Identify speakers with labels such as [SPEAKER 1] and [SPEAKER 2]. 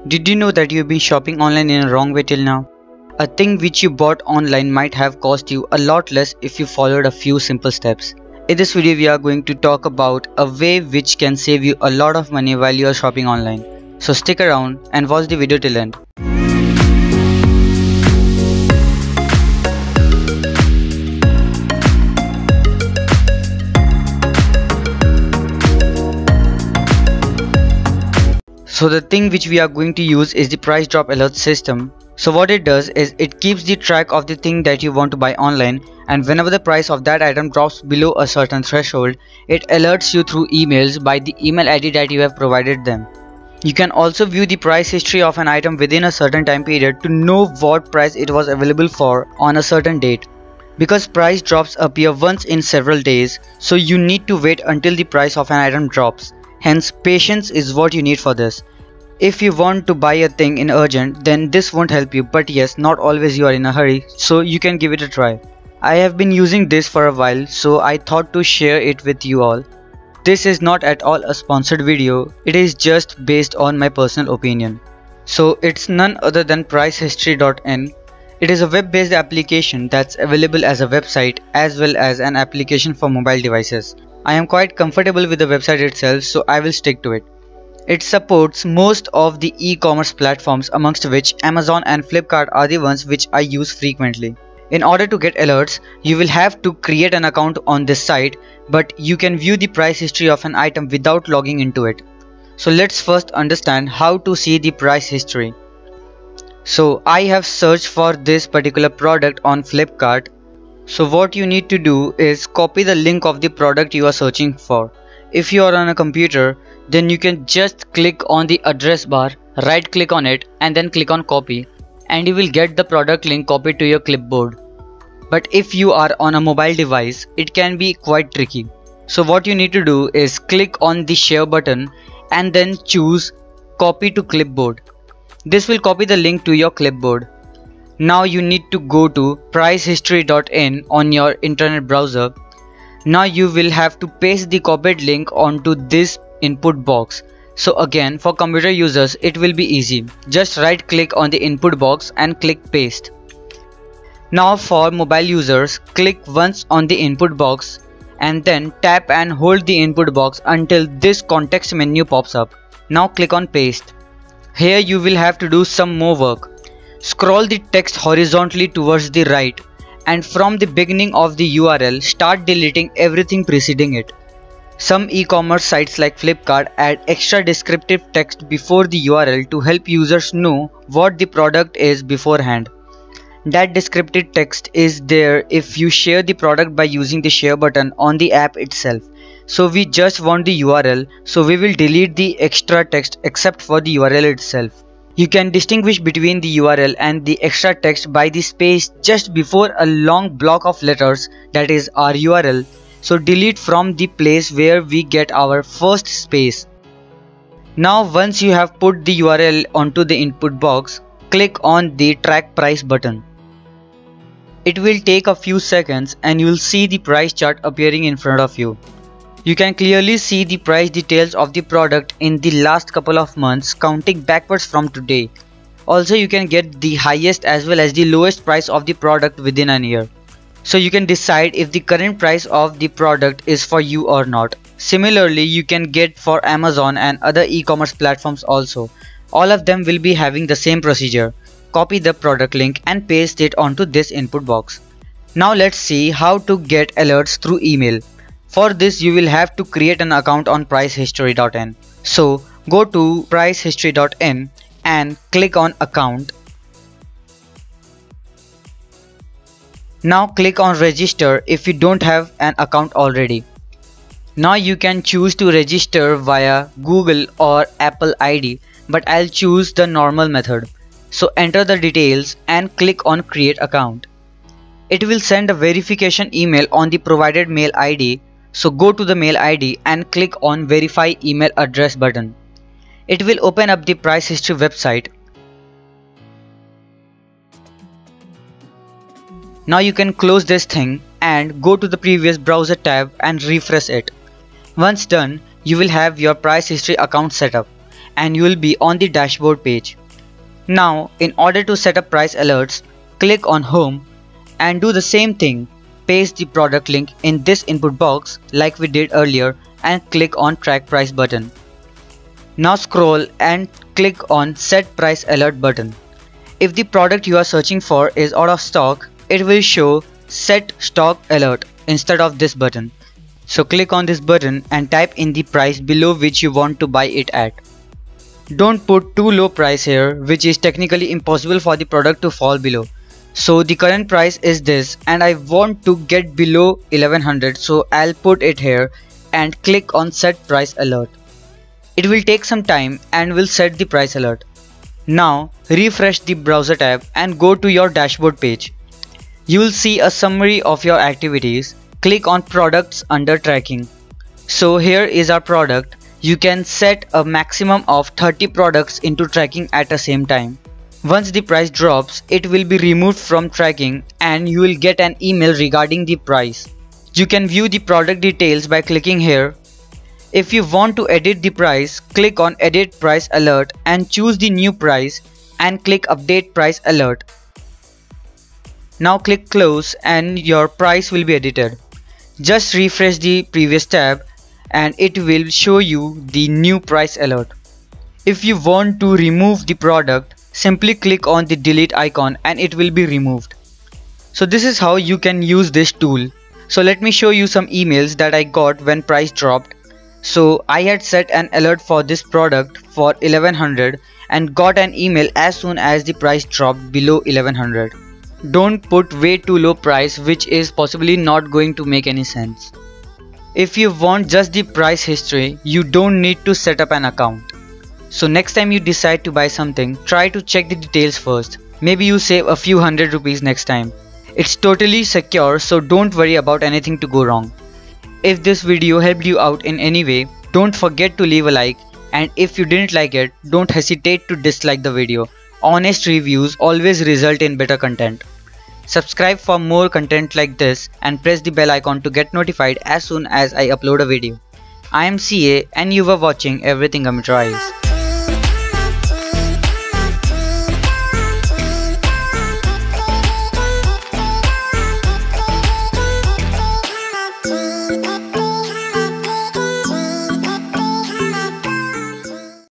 [SPEAKER 1] Did you know that you've been shopping online in a wrong way till now? A thing which you bought online might have cost you a lot less if you followed a few simple steps. In this video we are going to talk about a way which can save you a lot of money while you are shopping online. So stick around and watch the video till end. So the thing which we are going to use is the price drop alert system. So what it does is it keeps the track of the thing that you want to buy online, and whenever the price of that item drops below a certain threshold, it alerts you through emails by the email ID that you have provided them. You can also view the price history of an item within a certain time period to know what price it was available for on a certain date. Because price drops appear once in several days, so you need to wait until the price of an item drops. Hence, patience is what you need for this. If you want to buy a thing in urgent, then this won't help you, but yes, not always you are in a hurry, so you can give it a try. I have been using this for a while, so I thought to share it with you all. This is not at all a sponsored video, it is just based on my personal opinion. So it's none other than pricehistory.in. It is a web-based application that's available as a website as well as an application for mobile devices. I am quite comfortable with the website itself, so I will stick to it. It supports most of the e-commerce platforms, amongst which Amazon and Flipkart are the ones which I use frequently. In order to get alerts, you will have to create an account on this site, but you can view the price history of an item without logging into it. So let's first understand how to see the price history. So I have searched for this particular product on Flipkart. So what you need to do is copy the link of the product you are searching for. If you are on a computer, then you can just click on the address bar, right click on it and then click on copy, and you will get the product link copied to your clipboard. But if you are on a mobile device, it can be quite tricky. So what you need to do is click on the share button and then choose copy to clipboard. This will copy the link to your clipboard. Now you need to go to pricehistory.in on your internet browser. Now you will have to paste the copied link onto this input box. So again, for computer users it will be easy. Just right click on the input box and click paste. Now for mobile users, click once on the input box and then tap and hold the input box until this context menu pops up. Now click on paste. Here you will have to do some more work. Scroll the text horizontally towards the right, and from the beginning of the URL start deleting everything preceding it. Some e-commerce sites like Flipkart add extra descriptive text before the URL to help users know what the product is beforehand. That descriptive text is there if you share the product by using the share button on the app itself. So we just want the URL, so we will delete the extra text except for the URL itself. You can distinguish between the URL and the extra text by the space just before a long block of letters, that is our URL. So delete from the place where we get our first space. Now once you have put the URL onto the input box, click on the track price button. It will take a few seconds and you will see the price chart appearing in front of you. You can clearly see the price details of the product in the last couple of months, counting backwards from today. Also you can get the highest as well as the lowest price of the product within a year. So you can decide if the current price of the product is for you or not. Similarly, you can get for Amazon and other e-commerce platforms also. All of them will be having the same procedure. Copy the product link and paste it onto this input box. Now let's see how to get alerts through email. For this you will have to create an account on pricehistory.in. So go to pricehistory.in and click on account. Now click on register if you don't have an account already. Now you can choose to register via Google or Apple ID, but I'll choose the normal method. So enter the details and click on create account. It will send a verification email on the provided mail ID. So go to the mail ID and click on verify email address button. It will open up the price history website. Now you can close this thing and go to the previous browser tab and refresh it. Once done, you will have your price history account set up. and you will be on the dashboard page. Now, in order to set up price alerts, click on Home and do the same thing. Paste the product link in this input box like we did earlier and click on Track Price button. Now scroll and click on Set Price Alert button. If the product you are searching for is out of stock, it will show Set Stock Alert instead of this button. So click on this button and type in the price below which you want to buy it at. Don't put too low price here, which is technically impossible for the product to fall below. So the current price is this and I want to get below 1100, so I'll put it here and click on Set Price Alert. It will take some time and will set the price alert. Now refresh the browser tab and go to your dashboard page. You will see a summary of your activities. Click on Products under Tracking. So here is our product. You can set a maximum of 30 products into tracking at the same time. Once the price drops, it will be removed from tracking and you will get an email regarding the price. You can view the product details by clicking here. If you want to edit the price, click on Edit Price Alert and choose the new price and click Update Price Alert. Now click Close and your price will be edited. Just refresh the previous tab and it will show you the new price alert. If you want to remove the product, simply click on the delete icon and it will be removed. So this is how you can use this tool. So let me show you some emails that I got when price dropped. So I had set an alert for this product for 1100 and got an email as soon as the price dropped below 1100. Don't put way too low price, which is possibly not going to make any sense. If you want just the price history, you don't need to set up an account. So next time you decide to buy something, try to check the details first. Maybe you save a few hundred rupees next time. It's totally secure, so don't worry about anything to go wrong. If this video helped you out in any way, don't forget to leave a like, and if you didn't like it, don't hesitate to dislike the video. Honest reviews always result in better content. Subscribe for more content like this and press the bell icon to get notified as soon as I upload a video. I am CA and you were watching Everything Computerized.